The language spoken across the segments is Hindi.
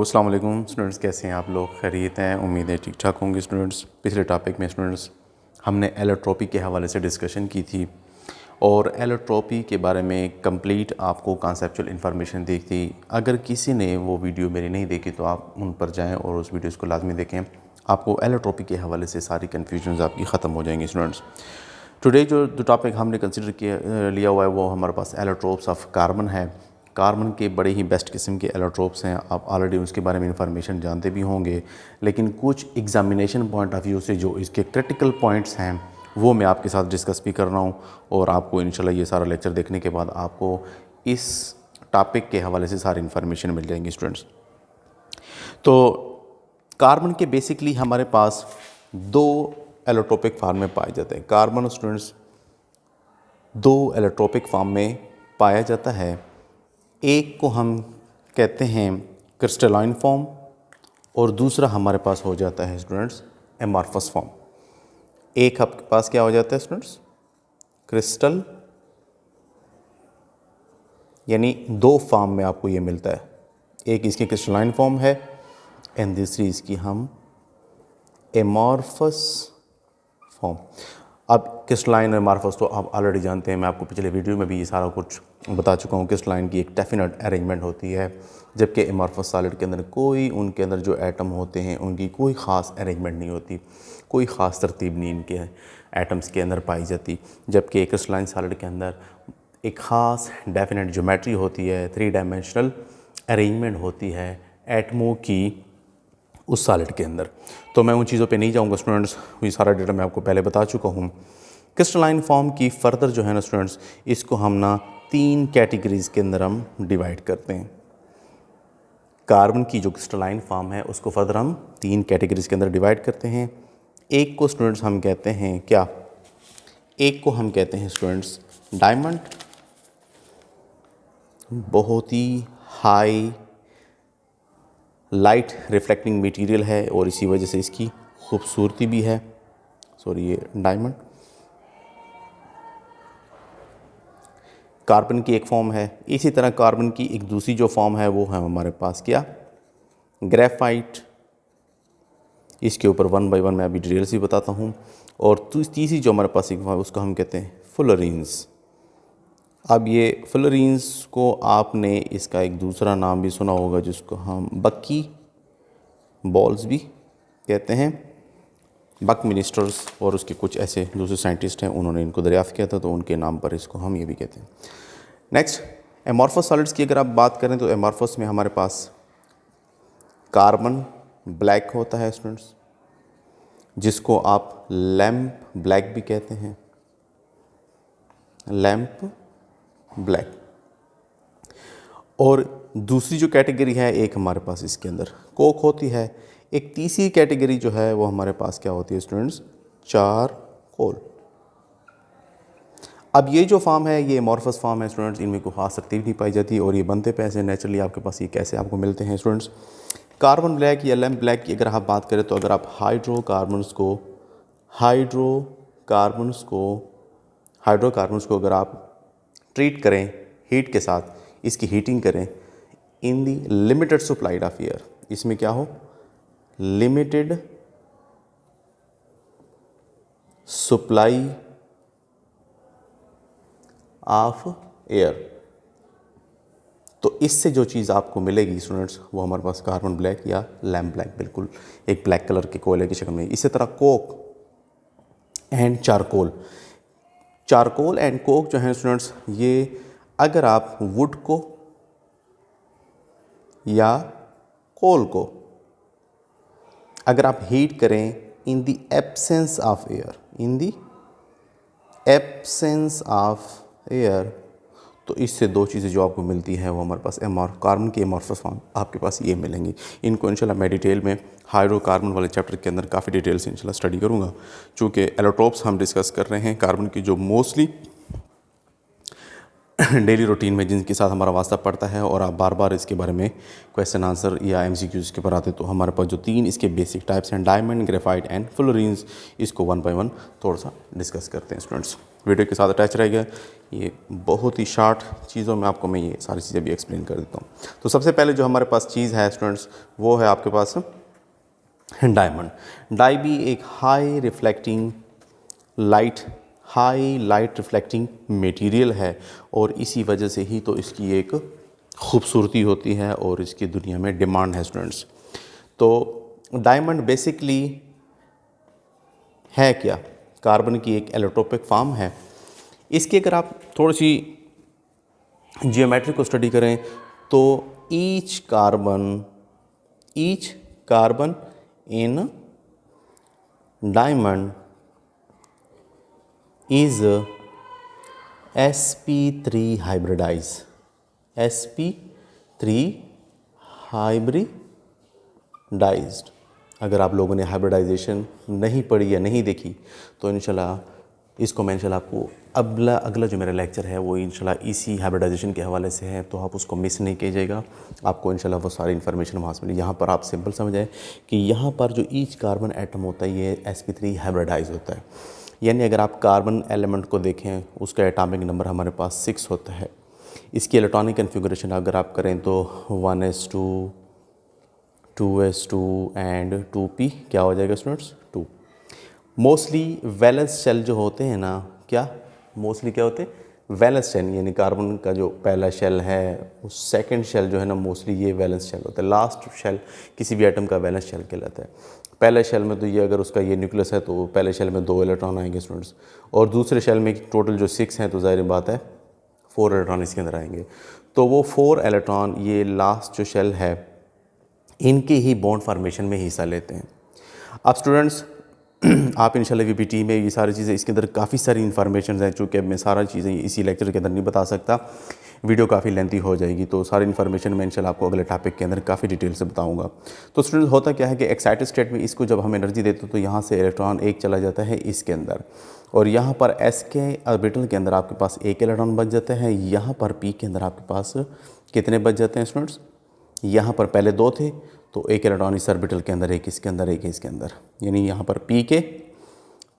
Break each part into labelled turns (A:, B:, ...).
A: अस्सलाम वालेकुम स्टूडेंट्स, कैसे हैं आप लोग? खैरियत हैं? उम्मीद है ठीक ठाक होंगे स्टूडेंट्स। पिछले टॉपिक में स्टूडेंट्स हमने एलोट्रोपी के हवाले से डिस्कशन की थी और एलोट्रोपी के बारे में कंप्लीट आपको कॉन्सेप्चुअल इन्फॉर्मेशन दी थी। अगर किसी ने वो वीडियो मेरी नहीं देखी तो आप उन पर जाएँ और उस वीडियोज़ को लाजमी देखें। आपको एलोट्रोपी के हवाले से सारी कन्फ्यूजन आपकी ख़त्म हो जाएंगी स्टूडेंट्स। टुडे जो टॉपिक हमने कंसिडर लिया हुआ है वो हमारे पास एलोट्रोप्स ऑफ कार्बन है। कार्बन के बड़े ही बेस्ट किस्म के एलोट्रोप्स हैं, आप ऑलरेडी उसके बारे में इंफॉर्मेशन जानते भी होंगे, लेकिन कुछ एग्जामिनेशन पॉइंट ऑफ व्यू से जो इसके क्रिटिकल पॉइंट्स हैं वो मैं आपके साथ डिस्कस भी कर रहा हूँ और आपको इंशाल्लाह ये सारा लेक्चर देखने के बाद आपको इस टॉपिक के हवाले से सारी इन्फॉर्मेशन मिल जाएंगी स्टूडेंट्स। तो कार्बन के बेसिकली हमारे पास दो एलोट्रोपिक फार्म में पाए जाते हैं। कार्बन स्टूडेंट्स दो एलोट्रोपिक फार्म में पाया जाता है। एक को हम कहते हैं क्रिस्टलाइन फॉर्म और दूसरा हमारे पास हो जाता है स्टूडेंट्स एमॉर्फस फॉर्म। एक आपके पास क्या हो जाता है स्टूडेंट्स? क्रिस्टल, यानी दो फॉर्म में आपको ये मिलता है। एक इसकी क्रिस्टलाइन फॉर्म है एंड दूसरी इसकी हम एमॉर्फस फॉर्म। अब क्रिस्टलाइन और एमॉर्फस तो आप ऑलरेडी जानते हैं, मैं आपको पिछले वीडियो में भी ये सारा कुछ बता चुका हूँ। क्रिस्टलाइन की एक डेफिनेट अरेंजमेंट होती है, जबकि एमॉर्फस सॉलिड के अंदर कोई उनके अंदर जो एटम होते हैं उनकी कोई ख़ास अरेंजमेंट नहीं होती, कोई ख़ास तरतीब नहीं इनके एटम्स के अंदर पाई जाती। जबकि क्रिस्टलाइन सॉलिड के अंदर एक ख़ास डेफिनेट ज्योमेट्री होती है, 3 डायमेंशनल अरेंजमेंट होती है एटमों की उस सॉलिड के अंदर। तो मैं उन चीज़ों पे नहीं जाऊंगा स्टूडेंट्स, ये सारा डेटा मैं आपको पहले बता चुका हूँ। क्रिस्टलाइन फॉर्म की फर्दर जो है ना स्टूडेंट्स, इसको हम ना 3 कैटेगरीज़ के अंदर हम डिवाइड करते हैं। कार्बन की जो क्रिस्टलाइन फॉर्म है उसको फर्दर हम 3 कैटेगरीज़ के अंदर डिवाइड करते हैं। एक को स्टूडेंट्स हम कहते हैं क्या? एक को हम कहते हैं स्टूडेंट्स डायमंड, बहुत ही हाई लाइट रिफ्लेक्टिंग मटेरियल है और इसी वजह से इसकी खूबसूरती भी है। ये डायमंड कार्बन की एक फॉर्म है। इसी तरह कार्बन की एक दूसरी जो फॉर्म है वो है हमारे पास क्या? ग्रेफाइट। इसके ऊपर 1 बाय 1 मैं अभी डिटेल से बताता हूँ। और तीसरी जो हमारे पास एक फॉर्म है उसको हम कहते हैं फुलरीन्स। अब ये फुलरीन्स को आपने इसका एक दूसरा नाम भी सुना होगा जिसको हम बक्की बॉल्स भी कहते हैं। बक मिनिस्टर्स और उसके कुछ ऐसे दूसरे साइंटिस्ट हैं, उन्होंने इनको दरियाफ़्त किया था तो उनके नाम पर इसको हम ये भी कहते हैं। नेक्स्ट एमॉर्फस सॉलिड्स की अगर आप बात करें तो एमॉर्फस में हमारे पास कार्बन ब्लैक होता है स्टूडेंट्स, जिसको आप लैम्प ब्लैक भी कहते हैं, लैम्प ब्लैक। और दूसरी जो कैटेगरी है एक हमारे पास इसके अंदर कोक होती है। एक तीसरी कैटेगरी जो है वो हमारे पास क्या होती है स्टूडेंट्स? चारकोल। अब ये जो फार्म है ये एमॉर्फस फार्म है स्टूडेंट्स, इनमें कोई खास तरतीब नहीं पाई जाती और ये बनते पे ऐसे नेचुरली आपके पास ये कैसे आपको मिलते हैं स्टूडेंट्स? कार्बन ब्लैक या लैम्प ब्लैक की अगर आप बात करें तो अगर आप हाइड्रोकार्बन्स को अगर आप ट्रीट करें हीट के साथ, इसकी हीटिंग करें इन दी लिमिटेड सप्लाई ऑफ एयर, इसमें क्या हो? Limited supply of air. तो इससे जो चीज़ आपको मिलेगी स्टूडेंट्स वो हमारे पास कार्बन ब्लैक या लैम्प ब्लैक, बिल्कुल एक ब्लैक कलर के कोयले की शक्ल में। इसी तरह Coke and charcoal and Coke जो है स्टूडेंट्स, ये अगर आप वुड को या कोल को अगर आप हीट करें in the absence of air, तो इससे दो चीज़ें जो आपको मिलती है वो हमारे पास कार्बन की एमॉर्फस फॉर्म आपके पास ये मिलेंगी। इनको इंशाल्लाह मैं डिटेल में हाइड्रोकार्बन वाले चैप्टर के अंदर काफ़ी डिटेल से इंशाल्लाह स्टडी करूँगा। चूँकि एलोट्रोप्स हम डिस्कस कर रहे हैं कार्बन की जो मोस्टली डेली रूटीन में जिनके साथ हमारा वास्ता पड़ता है और आप बार बार इसके बारे में क्वेश्चन आंसर या MCQs के पर आते तो हमारे पास जो 3 इसके बेसिक टाइप्स हैं डायमंड, ग्रेफाइट एंड फुलरीन्स, इसको 1 बाय 1 थोड़ा सा डिस्कस करते हैं स्टूडेंट्स। वीडियो के साथ अटैच रहेगा। ये बहुत ही शॉर्ट चीज़ों में आपको मैं ये सारी चीज़ें भी एक्सप्लेन कर देता हूँ। तो सबसे पहले जो हमारे पास चीज़ है स्टूडेंट्स, वो है आपके पास डायमंड। डाई भी एक हाई लाइट रिफ्लेक्टिंग मटेरियल है, और इसी वजह से ही तो इसकी एक खूबसूरती होती है और इसकी दुनिया में डिमांड है स्टूडेंट्स। तो डायमंड बेसिकली है क्या? कार्बन की एक एलोट्रोपिक फॉर्म है। इसकी अगर आप थोड़ी सी जियोमेट्री को स्टडी करें तो each carbon in diamond is sp3 hybridized, sp3 hybridized. अगर आप लोगों ने हाइब्रिडाइजेशन नहीं पढ़ी या नहीं देखी तो इंशाल्लाह इसको मैं इंशाल्लाह आपको अगला जो मेरा लेक्चर है वो इंशाल्लाह इसी हाइब्रिडाइजेशन के हवाले से है, तो आप उसको मिस नहीं कीजिएगा। आपको इंशाल्लाह वो सारी इन्फॉर्मेशन वहाँ से मिली। यहाँ पर आप सिंपल समझाएं कि यहाँ पर जो ईच कार्बन एटम होता है ये sp3 हाइब्रिडाइज होता है। यानी अगर आप कार्बन एलिमेंट को देखें उसका एटॉमिक नंबर हमारे पास 6 होता है। इसकी इलेक्ट्रॉनिक कन्फिगरेशन अगर आप करें तो 1s2, 2s2 एंड 2p क्या हो जाएगा स्टूडेंट्स? 2। मोस्टली वैलेंस शेल जो होते हैं ना, क्या मोस्टली क्या होते हैं? वैलेंस शेल, यानी कार्बन का जो पहला शेल है वो सेकंड शेल जो है ना, मोस्टली ये वैलेंस शेल होता है। लास्ट शेल किसी भी एटम का वैलेंस शेल कहलाता है। पहले शेल में तो ये अगर उसका ये न्यूक्लियस है तो पहले शेल में 2 इलेक्ट्रॉन आएंगे स्टूडेंट्स, और दूसरे शेल में टोटल जो 6 हैं तो ज़ाहिर बात है 4 इलेक्ट्रॉन इसके अंदर आएंगे। तो वो 4 इलेक्ट्रॉन ये लास्ट जो शेल है इनके ही बॉन्ड फार्मेशन में हिस्सा लेते हैं। अब स्टूडेंट्स आप इंशाल्लाह वीपीटी में ये सारी चीज़ें, इसके अंदर काफ़ी सारी इन्फॉर्मेशन हैं, चूँकि मैं सारा चीज़ें इसी लेक्चर के अंदर नहीं बता सकता, वीडियो काफ़ी लेंथी हो जाएगी। तो सारी इन्फॉर्मेशन मैं इंशाल्लाह आपको अगले टॉपिक के अंदर काफ़ी डिटेल से बताऊंगा। तो स्टूडेंट्स होता क्या है कि एक्साइटेड स्टेट में इसको जब हम एनर्जी देते हैं तो यहाँ से इलेक्ट्रॉन एक चला जाता है इसके अंदर, और यहाँ पर एस के ऑर्बिटल के अंदर आपके पास 1 इलेक्ट्रॉन बच जाता है। यहाँ पर पी के अंदर आपके पास कितने बच जाते हैं स्टूडेंट्स? यहाँ पर पहले 2 थे तो 1 इलेक्ट्रॉन इस ऑर्बिटल के अंदर, 1 इसके अंदर, 1 इसके अंदर, यानी यहाँ पर पी के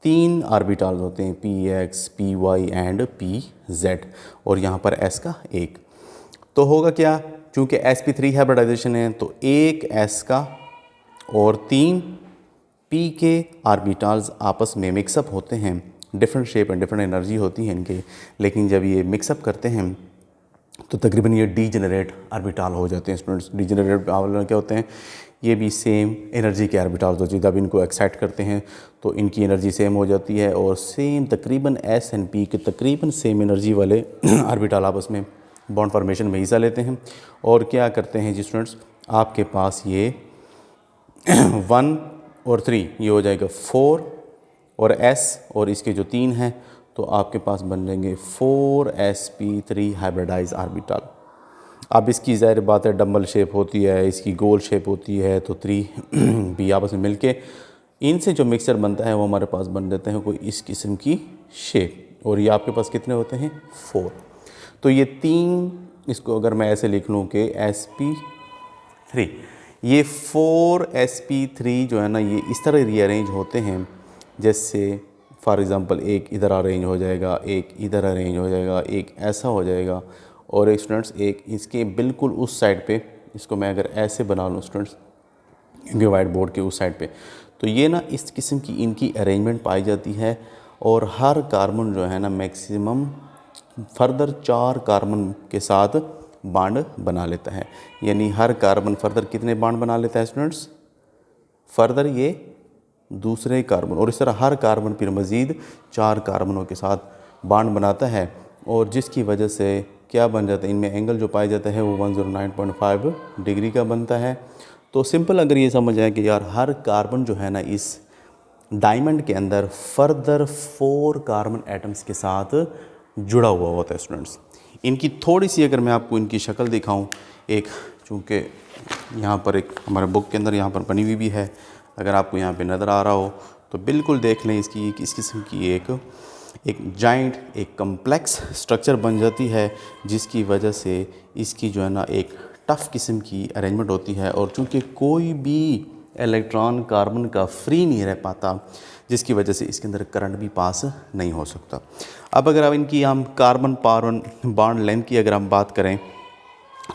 A: 3 ऑर्बिटल्स होते हैं, px, py एंड pz, और यहाँ पर s का 1। तो होगा क्या, चूँकि sp3 हाइब्रिडाइजेशन है तो 1 s का और 3 p के ऑर्बिटल्स आपस में मिक्सअप होते हैं। Different shape and different energy होती है इनके, लेकिन जब ये मिक्सअप करते हैं तो तकरीबन ये डीजेनरेट ऑर्बिटल हो जाते हैं स्टूडेंट्स। डीजेनरेट ऑर्बिटल क्या होते हैं? ये भी सेम एनर्जी के ऑर्बिटल्स होते हैं। जब इनको एक्साइट करते हैं तो इनकी एनर्जी सेम हो जाती है, और सेम तकरीबन एस एंड पी के तकरीबन सेम एनर्जी वाले ऑर्बिटल आपस में बॉन्ड फॉर्मेशन में हिस्सा लेते हैं। और क्या करते हैं जी स्टूडेंट्स, आपके पास ये 1 और 3 ये हो जाएगा 4 और s, और इसके जो 3 हैं तो आपके पास बन जाएंगे 4sp3 हाइब्रिडाइज ऑर्बिटल। अब इसकी ज़ाहिर बात है डबल शेप होती है, इसकी गोल शेप होती है, तो 3 भी आपस में मिलके इनसे जो मिक्सचर बनता है वो हमारे पास बन जाते हैं कोई इस किस्म की शेप। और ये आपके पास कितने होते हैं? 4। तो ये 3, इसको अगर मैं ऐसे लिख लूँ कि sp3, ये 4sp3 जो है ना ये इस तरह रीअरेंज होते हैं जैसे फॉर एग्ज़ाम्पल एक इधर अरेंज हो जाएगा, एक इधर अरेंज हो जाएगा, एक ऐसा हो जाएगा, और एक स्टूडेंट्स एक इसके बिल्कुल उस साइड पे, इसको मैं अगर ऐसे बना लूँ स्टूडेंट्स इनके वाइट बोर्ड के उस साइड पे, तो ये ना इस किस्म की इनकी अरेंजमेंट पाई जाती है। और हर कार्बन जो है ना मैक्सिमम फर्दर 4 कार्बन के साथ बॉन्ड बना लेता है। यानी हर कार्बन फर्दर कितने बॉन्ड बना लेता है स्टूडेंट्स? फर्दर ये दूसरे कार्बन, और इस तरह हर कार्बन फिर मज़ीद 4 कार्बनों के साथ बॉन्ड बनाता है, और जिसकी वजह से क्या बन जाता है, इनमें एंगल जो पाया जाता है वो 109.5 डिग्री का बनता है। तो सिंपल अगर ये समझ आए कि यार हर कार्बन जो है ना इस डायमंड के अंदर फर्दर 4 कार्बन एटम्स के साथ जुड़ा हुआ होता है स्टूडेंट्स। इनकी थोड़ी सी अगर मैं आपको इनकी शक्ल दिखाऊं, एक चूँकि यहाँ पर एक हमारे बुक के अंदर यहाँ पर बनी हुई भी है, अगर आपको यहाँ पे नज़र आ रहा हो तो बिल्कुल देख लें। इसकी इस किस्म की एक जाइंट एक कम्प्लेक्स स्ट्रक्चर बन जाती है, जिसकी वजह से इसकी जो है ना एक टफ़ किस्म की अरेंजमेंट होती है। और चूँकि कोई भी इलेक्ट्रॉन कार्बन का फ्री नहीं रह पाता, जिसकी वजह से इसके अंदर करंट भी पास नहीं हो सकता। अब अगर अब इनकी हम कार्बन कार्बन बॉन्ड लेंथ की अगर हम बात करें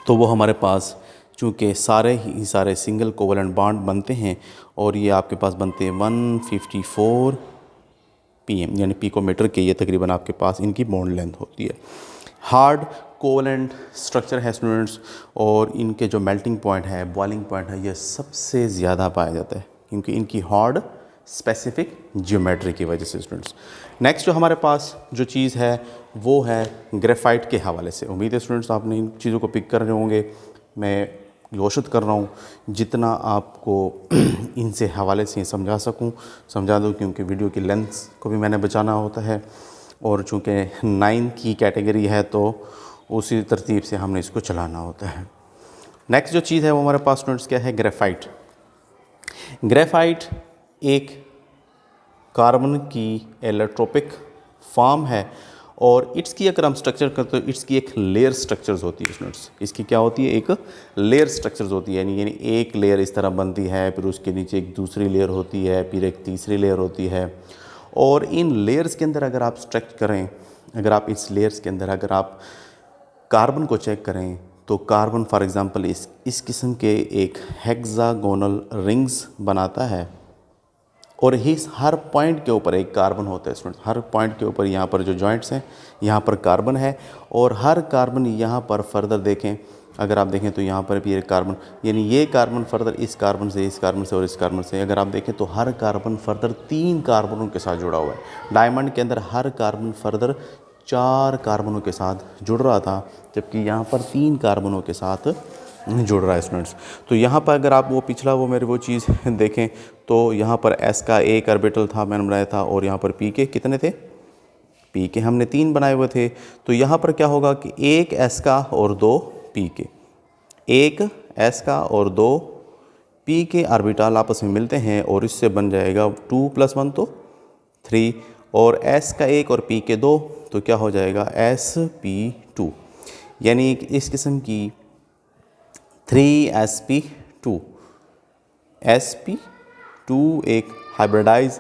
A: तो वो हमारे पास चूँकि सारे सिंगल कोवलेंट बॉन्ड बनते हैं और ये आपके पास बनते हैं 154 pm यानी पिकोमीटर के, ये तकरीबन आपके पास इनकी बॉन्ड लेंथ होती है। हार्ड कोवलेंट स्ट्रक्चर है स्टूडेंट्स, और इनके जो मेल्टिंग पॉइंट है, बॉइलिंग पॉइंट है, ये सबसे ज़्यादा पाया जाता है क्योंकि इनकी हार्ड स्पेसिफिक ज्योमेट्री की वजह से स्टूडेंट्स। नेक्स्ट जो हमारे पास जो चीज़ है वो है ग्रेफाइट के हवाले से। उम्मीद है स्टूडेंट्स आपने इन चीज़ों को पिक कर रहे होंगे। मैं कोशिश कर रहा हूँ जितना आपको इनसे हवाले से समझा दूँ, क्योंकि वीडियो की लेंथ को भी मैंने बचाना होता है, और चूँकि 9 की कैटेगरी है तो उसी तरतीब से हमने इसको चलाना होता है। नेक्स्ट जो चीज़ है वो हमारे पास स्टूडेंट्स क्या है, ग्रेफाइट। ग्रेफाइट एक कार्बन की एलोट्रोपिक फॉर्म है, और इट्स की अगर हम स्ट्रक्चर करते तो इट्स की एक लेयर स्ट्रक्चर्स होती है स्टूडेंट्स। इसकी क्या होती है, एक लेयर स्ट्रक्चर्स होती है, यानी एक लेयर इस तरह बनती है, फिर उसके नीचे एक दूसरी लेयर होती है, फिर एक तीसरी लेयर होती है। और इन लेयर्स के अंदर अगर आप स्ट्रक्चर करें, अगर आप इस लेयर्स के अंदर अगर आप कार्बन को चेक करें तो कार्बन फॉर एग्ज़ाम्पल इस किस्म के एक हेक्सागोनल रिंग्स बनाता है, और इस हर पॉइंट के ऊपर एक कार्बन होता है स्टूडेंट। हर पॉइंट के ऊपर यहाँ पर जो जॉइंट्स हैं यहाँ पर कार्बन है, और हर कार्बन यहाँ पर फर्दर देखें, अगर आप देखें तो यहाँ पर भी एक कार्बन, यानी ये कार्बन फर्दर इस कार्बन से, इस कार्बन से और इस कार्बन से, अगर आप देखें तो हर कार्बन फर्दर 3 कार्बनों के साथ जुड़ा हुआ है। डायमंड के अंदर हर कार्बन फर्दर 4 कार्बनों के साथ जुड़ रहा था, जबकि यहाँ पर 3 कार्बनों के साथ जुड़ रहा है स्टूडेंट्स। तो यहाँ पर अगर आप वो पिछला वो चीज़ देखें तो यहाँ पर S का एक ऑर्बिटल था, मैंने बनाया था, और यहाँ पर P के कितने थे, P के हमने 3 बनाए हुए थे। तो यहाँ पर क्या होगा कि एक S का और 2 P के, एक S का और 2 P के ऑर्बिटल आपस में मिलते हैं, और इससे बन जाएगा 2 + 1 तो 3, और S का एक और P के 2 तो क्या हो जाएगा sp2, यानी इस किस्म की 3sp2 sp2 एक हाइब्रिडाइज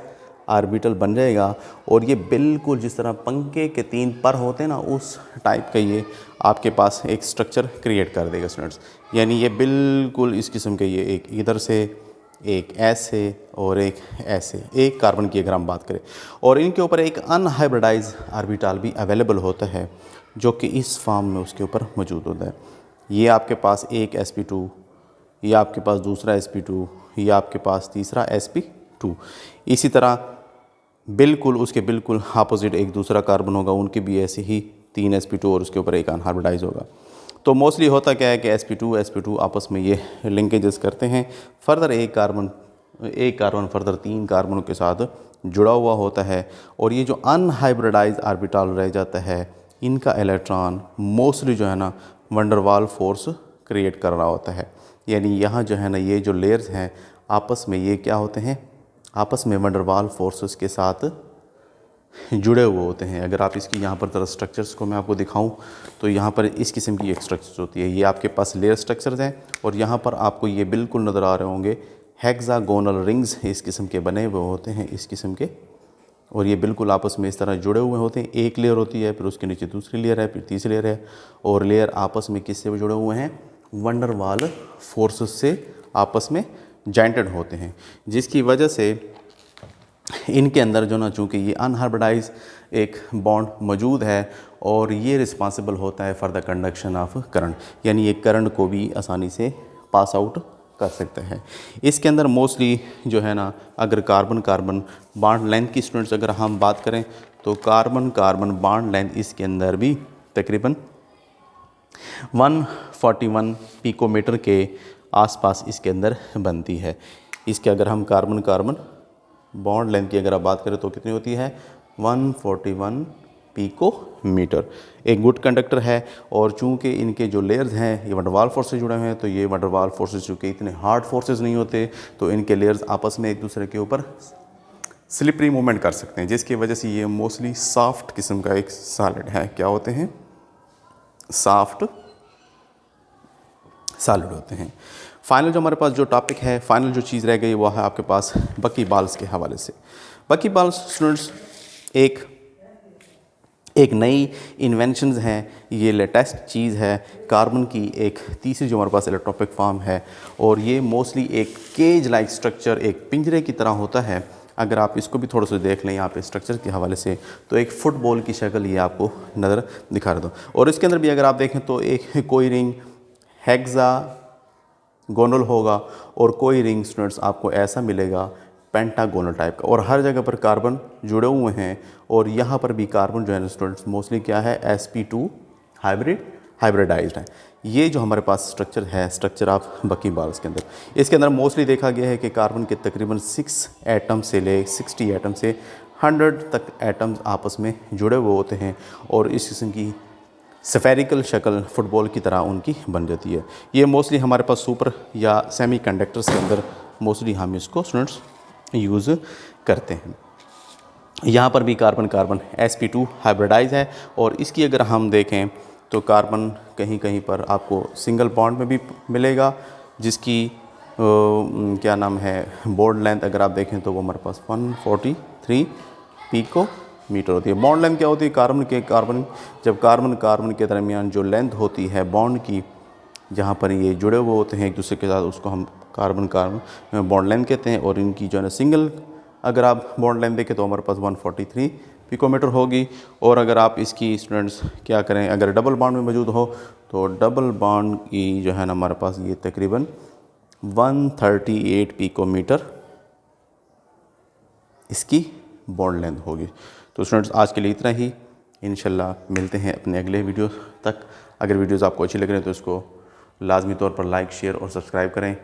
A: ऑर्बिटल बन जाएगा। और ये बिल्कुल जिस तरह पंखे के 3 पर होते हैं ना, उस टाइप का ये आपके पास एक स्ट्रक्चर क्रिएट कर देगा स्टूडेंट्स। यानी ये बिल्कुल इस किस्म के, ये एक इधर से, एक ऐसे और एक ऐसे, एक कार्बन की अगर हम बात करें, और इनके ऊपर एक अनहाइब्रिडाइज ऑर्बिटल भी अवेलेबल होता है जो कि इस फॉर्म में उसके ऊपर मौजूद होता है। ये आपके पास एक sp2, ये आपके पास दूसरा sp2, ये आपके पास तीसरा sp2। इसी तरह बिल्कुल उसके बिल्कुल अपोजिट एक दूसरा कार्बन होगा, उनके भी ऐसे ही 3 sp2 और उसके ऊपर एक अनहाइब्रिडाइज होगा। तो मोस्टली होता क्या है कि sp2 आपस में ये लिंकेजेस करते हैं। फर्दर एक कार्बन फर्दर 3 कार्बनों के साथ जुड़ा हुआ होता है, और ये जो अनहाइब्रिडाइज ऑर्बिटल रह जाता है, इनका इलेक्ट्रॉन मोस्टली जो है ना वंडरवाल फोर्स क्रिएट कर रहा होता है। यानी यहाँ जो है ना ये जो लेयर्स हैं आपस में ये क्या होते हैं, आपस में वंडरवाल फोर्सेस के साथ जुड़े हुए होते हैं। अगर आप इसकी यहाँ पर तरह स्ट्रक्चर्स को मैं आपको दिखाऊं तो यहाँ पर इस किस्म की एक स्ट्रक्चर होती है, ये आपके पास लेयर स्ट्रक्चर्स हैं, और यहाँ पर आपको ये बिल्कुल नज़र आ रहे होंगे हेक्सागोनल रिंग्स इस किस्म के बने हुए होते हैं, इस किस्म के, और ये बिल्कुल आपस में इस तरह जुड़े हुए होते हैं। एक लेयर होती है, फिर उसके नीचे दूसरी लेयर है, फिर तीसरी लेयर है, और लेयर आपस में किससे जुड़े हुए हैं, वंडरवाल फोर्सेस से आपस में जॉइंटेड होते हैं, जिसकी वजह से इनके अंदर जो ना चूँकि ये अनहाइब्रिडाइज एक बॉन्ड मौजूद है, और ये रिस्पॉन्सिबल होता है for the conduction of current, यानी ये करंट को भी आसानी से पास आउट कर सकते हैं। इसके अंदर मोस्टली जो है ना, अगर कार्बन कार्बन बॉन्ड लेंथ की स्टूडेंट्स अगर हम बात करें तो कार्बन कार्बन बॉन्ड लेंथ इसके अंदर भी तकरीबन 141 पिकोमीटर के आसपास इसके अंदर बनती है। इसके अगर हम कार्बन कार्बन बॉन्ड लेंथ की अगर आप बात करें तो कितनी होती है, 141 पिकोमीटर। एक गुड कंडक्टर है, और चूंकि इनके जो लेयर्स हैं ये वंडरवाल फोर्स से जुड़े हुए हैं, तो ये वंडरवाल फोर्सेस चूँकि इतने हार्ड फोर्सेस नहीं होते, तो इनके लेयर्स आपस में एक दूसरे के ऊपर स्लिपरी मूवमेंट कर सकते हैं, जिसकी वजह से ये मोस्टली सॉफ्ट किस्म का एक सॉलिड है। क्या होते हैं, सॉफ्ट सॉलिड होते हैं। फाइनल जो हमारे पास जो टॉपिक है, फाइनल जो चीज़ रह गई वो है आपके पास बकी बाल्स के हवाले से। बकी बाल्स स्टूडेंट्स एक नई इन्वेंशंस हैं, ये लेटेस्ट चीज़ है, कार्बन की एक तीसरी जो हमारे पास इलेक्ट्रोपिक फॉर्म है, और ये मोस्टली एक केज लाइक स्ट्रक्चर, एक पिंजरे की तरह होता है। अगर आप इसको भी थोड़ा सा देख लें यहाँ पे स्ट्रक्चर के हवाले से, तो एक फुटबॉल की शक्ल ये आपको नज़र दिखा रहा था। और इसके अंदर भी अगर आप देखें तो एक कोई रिंग हेक्सागोनल होगा और कोई रिंग स्टूडेंट्स आपको ऐसा मिलेगा पेंटागोनल टाइप का, और हर जगह पर कार्बन जुड़े हुए हैं। और यहाँ पर भी कार्बन जो है स्टूडेंट्स मोस्टली क्या है, sp2 हाइब्रिडाइज्ड है। ये जो हमारे पास स्ट्रक्चर है, स्ट्रक्चर ऑफ बकी बाल्स के अंदर, इसके अंदर मोस्टली देखा गया है कि कार्बन के तकरीबन 6 एटम से ले 60 एटम से 100 तक एटम्स आपस में जुड़े हुए होते हैं, और इस किस्म की स्फेरिकल शक्ल फुटबॉल की तरह उनकी बन जाती है। ये मोस्टली हमारे पास सुपर या सेमी कंडक्टर्स के अंदर मोस्टली हम इसको स्टूडेंट्स यूज़ करते हैं। यहाँ पर भी कार्बन sp2 हाइब्रिडाइज है, और इसकी अगर हम देखें तो कार्बन कहीं कहीं पर आपको सिंगल बॉन्ड में भी मिलेगा, जिसकी क्या नाम है बॉन्ड लेंथ अगर आप देखें तो वो हमारे पास 143 पिकोमीटर होती है। बॉन्ड लेंथ क्या होती है, जब कार्बन के दरमियान जो लेंथ होती है बॉन्ड की, जहाँ पर ये जुड़े हुए होते हैं एक दूसरे के साथ, उसको हम कार्बन बॉन्ड लेंथ कहते हैं। और इनकी जो है ना सिंगल अगर आप बॉन्ड लेंथ देखें तो हमारे पास 143 पिकोमीटर होगी। और अगर आप इसकी स्टूडेंट्स क्या करें, अगर डबल बॉन्ड में मौजूद हो तो डबल बॉन्ड की जो है ना हमारे पास ये तकरीबन 138 पिकोमीटर इसकी बॉन्ड लेंथ होगी। तो स्टूडेंट्स आज के लिए इतना ही, इंशाल्लाह मिलते हैं अपने अगले वीडियो तक। अगर वीडियोज़ आपको अच्छी लग रही है तो इसको लाजमी तौर पर लाइक, शेयर और सब्सक्राइब करें।